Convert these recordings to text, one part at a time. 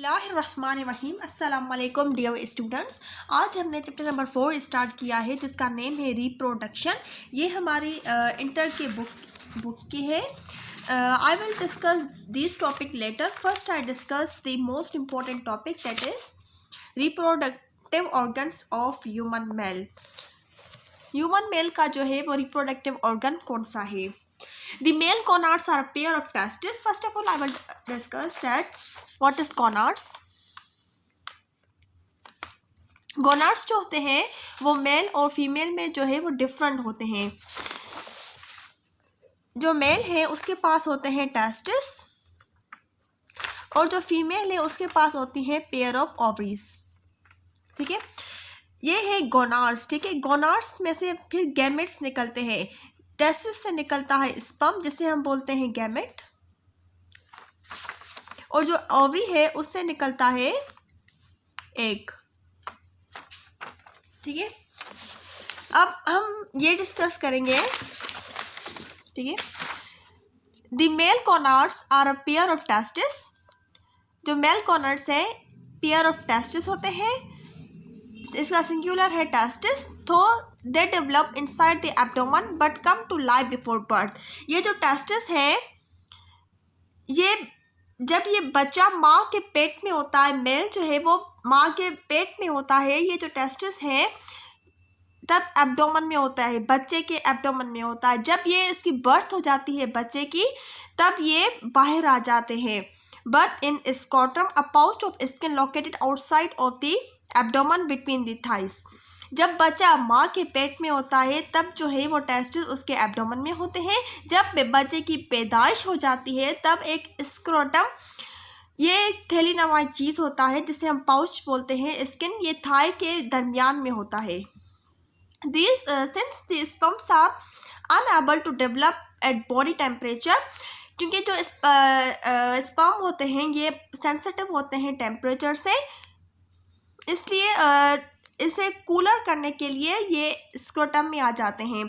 बिस्मिल्लाहिर्रहमानिर्रहीम। अस्सलाम वालेकुम डियर स्टूडेंट्स। आज हमने चैप्टर नंबर 4 स्टार्ट किया है जिसका नेम है रिप्रोडक्शन। ये हमारी इंटर के बुक की है। I will discuss this topic later. First I discuss the most important topic that is reproductive organs of human male. Human male का जो है वो रिप्रोडक्टिव ऑर्गन कौन सा है? The male gonads are a pair of testes. First of all, I will discuss that what is gonads. Gonads जो होते हैं वो मेल और फीमेल में जो है वो डिफरेंट होते हैं। जो मेल है उसके पास होते हैं टेस्टिस और जो फीमेल है उसके पास होती है पेयर ऑफ ओवरीज। ठीक है, ये है गोनाड्स। ठीक है, गोनाड्स में से फिर गैमेट्स निकलते हैं। टेस्टिस से निकलता है स्पर्म जिसे हम बोलते हैं गैमेट, और जो ओवरी है उससे निकलता है एग। ठीक है, अब हम ये डिस्कस करेंगे। ठीक है, the male gonads are a pair of testis. जो मेल गोनाड्स है पेयर ऑफ टेस्टिस होते हैं। इसका सिंगुलर है टेस्टिस। तो they develop inside the abdomen but come to life before birth. ये जो टेस्टिस है, ये जब ये बच्चा माँ के पेट में होता है, मेल जो है वो माँ के पेट में होता है, ये जो टेस्टिस है तब एब्डोमेन में होता है, बच्चे के एब्डोमेन में होता है। जब ये इसकी बर्थ हो जाती है बच्चे की, तब ये बाहर आ जाते हैं। Birth in scrotum, a pouch of skin located outside of the abdomen between the thighs. जब बच्चा माँ के पेट में होता है तब जो है वो टेस्टिस उसके एब्डोमेन में होते हैं। जब बच्चे की पैदाइश हो जाती है तब एक स्क्रोटम, ये एक थैली नुमा चीज़ होता है जिसे हम पाउच बोलते हैं, स्किन, ये थाई के दरमियान में होता है। These since the sperms are unable to develop at body temperature, क्योंकि जो स्पर्म होते हैं ये सेंसिटिव होते हैं टेम्परेचर से, इसलिए इसे कूलर करने के लिए ये स्क्रोटम में आ जाते हैं।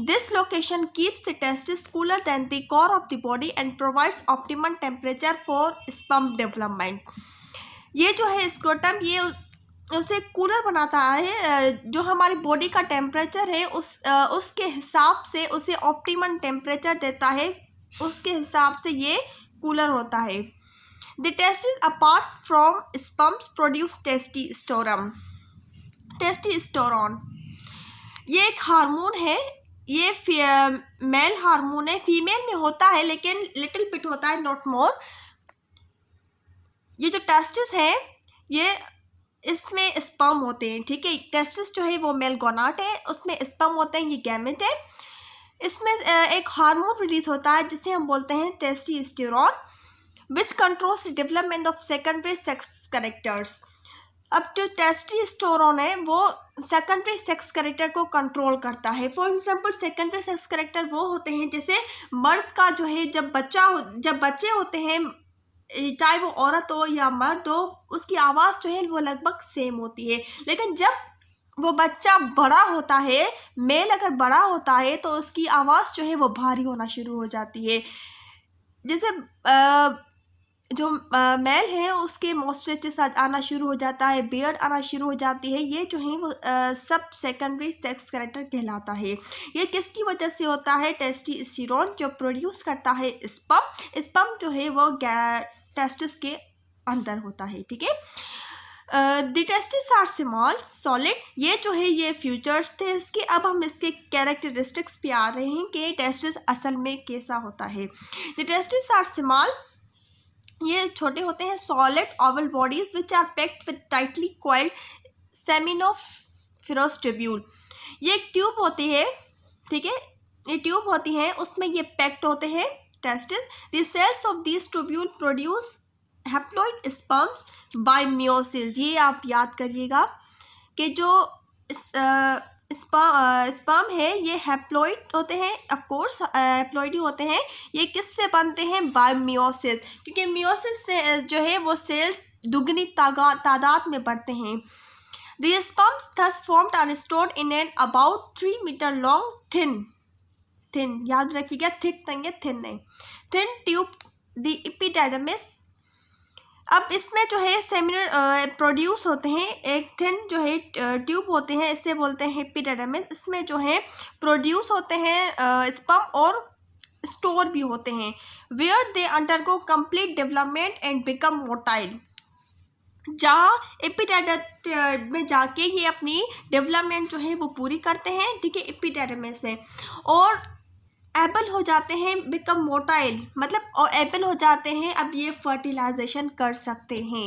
This location keeps the testis cooler than the core of the body and provides optimum temperature for sperm development. ये जो है स्क्रोटम, ये उसे कूलर बनाता है। जो हमारी बॉडी का टेम्परेचर है उसके हिसाब से उसे ऑप्टिमम टेम्परेचर देता है, उसके हिसाब से ये कूलर होता है। The testis apart from sperms produce testosterone. Testosterone ये एक हार्मोन है, ये मेल हार्मोन है, फीमेल में होता है लेकिन लिटिल बिट होता है, नॉट मोर। ये जो टेस्टिस है ये इसमें स्पर्म होते हैं। ठीक है, टेस्टिस जो है वो मेल गोनाड है, उसमें स्पर्म होते हैं, ये गैमेट है। इसमें एक हार्मोन रिलीज होता है जिसे हम बोलते हैं testosterone, which controls the development of secondary sex characters. अब जो टेस्टोस्टेरोन है वो सेकेंडरी सेक्स कैरेक्टर को कंट्रोल करता है। For example secondary sex character वो होते हैं जैसे मर्द का जो है जब बच्चे होते हैं, चाहे वो औरत हो या मर्द हो, उसकी आवाज़ जो है वो लगभग सेम होती है। लेकिन जब वो बच्चा बड़ा होता है, मेल अगर बड़ा होता है तो उसकी आवाज़ जो है वो भारी होना शुरू हो जाती है। जैसे जो मेल है उसके मॉइस्चराइजेस आना शुरू हो जाता है, बियर्ड आना शुरू हो जाती है। ये जो है वो सब सेकेंडरी सेक्स कैरेक्टर कहलाता है। ये किसकी वजह से होता है? टेस्टोस्टेरोन जो प्रोड्यूस करता है स्पर्म। स्पर्म जो है वो टेस्टिस के अंदर होता है। ठीक है, the testis are small solid. ये जो है ये फ्यूचर्स थे इसके। अब हम इसके कैरेक्टरिस्टिक्स पे आ रहे हैं कि टेस्टिस असल में कैसा होता है। द टेस्टिस आर स्मॉल, ये छोटे होते हैं, solid oval bodies which are packed with tightly coiled seminiferous tubule. ये एक ट्यूब होती है। ठीक है, ये ट्यूब होती है, उसमें ये पैक्ड होते हैं testis. The cells of this tubule produce haploid sperms by meiosis. ये आप याद करिएगा कि जो स्पर्म है ये हैप्लॉइड होते हैं, ऑफ कोर्स हैप्लॉइड ही होते हैं। ये किससे बनते हैं? बाय मियोसिस, क्योंकि मियोसिस से जो है वो सेल्स दुगनी तादाद में बढ़ते हैं। The sperms thus formed are stored in an about 3 meter long thin याद रखिएगा, थिक नहीं है, थिन नहीं, थिन ट्यूब द एपिडर्मिस। अब इसमें जो है सेमिनल प्रोड्यूस होते हैं, एक थिन जो है ट्यूब होते हैं, इससे बोलते हैं एपिडिडमिस। इसमें जो है प्रोड्यूस होते हैं स्पर्म और स्टोर भी होते हैं, where they undergo complete development and become motile. जहाँ एपिडिडमिस में जाके ये अपनी डेवलपमेंट जो है वो पूरी करते हैं, ठीक है, एपिडिडमिस में, और एबल हो जाते हैं, बिकम मोटाइल मतलब और एबल हो जाते हैं, अब ये फर्टिलाइजेशन कर सकते हैं।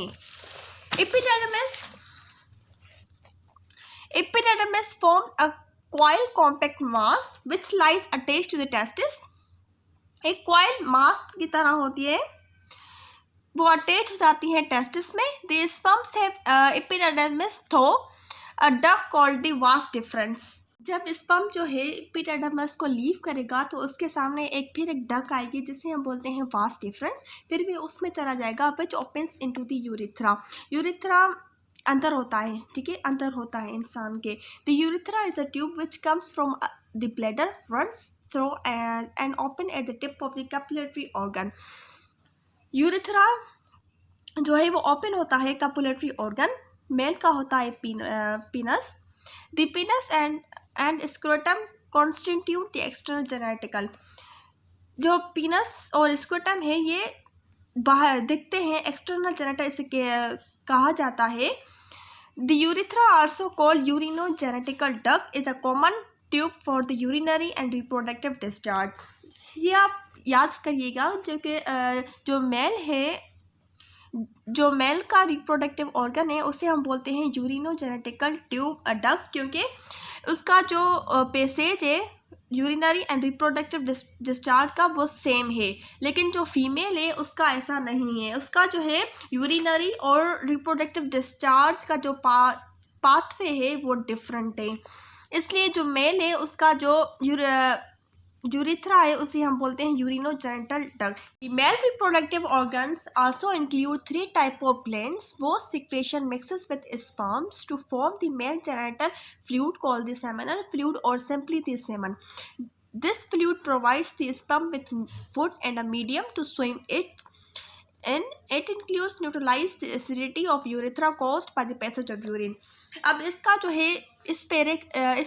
Epididymis form a coil compact mass which lies attached to the testis. एक कॉइल मास की तरह होती है, वो अटैच हो जाती है टेस्टिस में। The sperms have epididymis through a duct called the vas deferens. जब स्पर्म जो है एपिडिडमिस को लीव करेगा तो उसके सामने फिर एक डक आएगी जिसे हम बोलते हैं वास डिफरेंस, फिर भी उसमें चला जाएगा, विच opens into the urethra. Urethra अंदर होता है, ठीक है, अंदर होता है इंसान के। The urethra is a tube which comes from the bladder, runs through and open at the tip of the copulatory organ. Urethra जो है वो ओपन होता है कैपुलेटरी ऑर्गन, मेल का होता है पीनस। The पीनस and scrotum constitute the external genetical. जो पीनस और स्क्रोटम है ये बाहर दिखते हैं, एक्सटर्नल जेनेटिकल इसे कहा जाता है। The urethra also called urinogenital duct is a common tube for the urinary and reproductive discharge. ये आप याद करिएगा, जो मेल है, जो मेल का रिप्रोडक्टिव ऑर्गन है उसे हम बोलते हैं यूरिनोजेनेटिकल ट्यूब डक्ट, क्योंकि उसका जो पैसेज है यूरिनरी एंड रिप्रोडक्टिव डिस्चार्ज का वो सेम है, लेकिन जो फीमेल है उसका ऐसा नहीं है, उसका जो है यूरिनरी और रिप्रोडक्टिव डिस्चार्ज का जो पाथवे है वो डिफरेंट है। इसलिए जो मेल है उसका जो यूरिथ्रा है उसे हम बोलते हैं urinogenital duct. Male reproductive organs also include 3 type of glands, वो secretion mixes with sperms to form the male genital fluid called the seminal fluid or simply the semen. This fluid provides the sperm with food and a medium to swim it, and it includes neutralize the acidity of urethra caused by the passage of urine। अब इसका जो है इस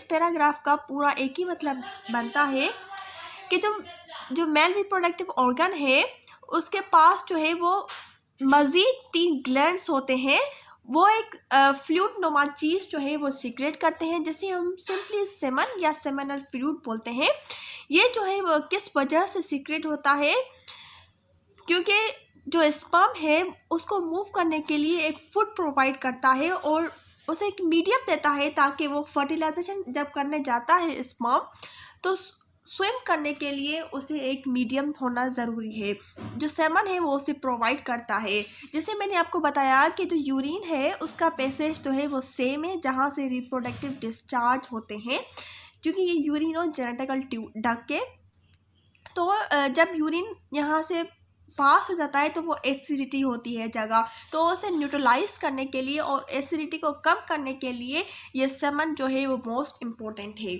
paragraph का पूरा एक ही मतलब बनता है कि जो मेल रिप्रोडक्टिव ऑर्गन है उसके पास जो है वो मज़ीद 3 ग्लैंड्स होते हैं, वो एक फ्लूइड नुमा चीज़ जो है वो सीक्रेट करते हैं, जिसे हम सिंपली सेमन या सेमिनल फ्लूइड बोलते हैं। ये जो है वो किस वजह से सीक्रेट होता है, क्योंकि जो स्पर्म है उसको मूव करने के लिए एक फूड प्रोवाइड करता है और उसे एक मीडियम देता है, ताकि वो फर्टिलाइजेशन जब करने जाता है स्पर्म तो स्विम करने के लिए उसे एक मीडियम होना ज़रूरी है। जो सेमन है वो उसे प्रोवाइड करता है। जैसे मैंने आपको बताया कि जो यूरिन है उसका पैसेज जो है वो सेम है जहाँ से रिप्रोडक्टिव डिस्चार्ज होते हैं, क्योंकि ये यूरिनोजेनेटिकल डक्ट है। तो जब यूरिन यहाँ से पास हो जाता है तो वो एसिडिटी होती है जगह, तो उसे न्यूट्रलाइज करने के लिए और एसिडिटी को कम करने के लिए ये सेमन जो है वो मोस्ट इम्पोर्टेंट है।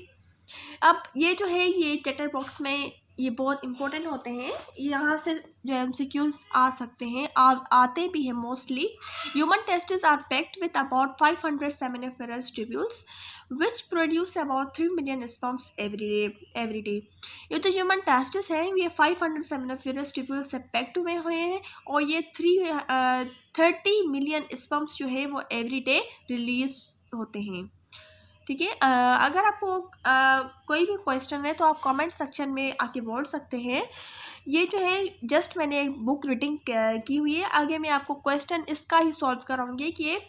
अब ये जो है ये चैटर बॉक्स में ये बहुत इंपॉर्टेंट होते हैं, यहाँ से जो MCQs आ सकते हैं, आते भी हैं mostly. Human testis are packed with about 500 seminiferous tubules which produce about 3 million sperms every day। ये तो ह्यूमन टेस्टिस है, ये 500 seminiferous tubules से पैक्ड हुए हैं और ये 30 मिलियन स्पर्म्स जो है वो एवरी डे रिलीज होते हैं, ठीक है। अगर आपको कोई भी क्वेश्चन है तो आप कमेंट सेक्शन में आके बोल सकते हैं। ये जो है जस्ट मैंने एक बुक रीडिंग की हुई है, आगे मैं आपको क्वेश्चन इसका ही सॉल्व कराऊंगी कि ये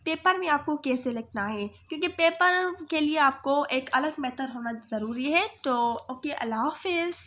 पेपर में आपको कैसे लिखना है, क्योंकि पेपर के लिए आपको एक अलग मेथड होना ज़रूरी है। तो ओके, अल्लाह हाफिज़।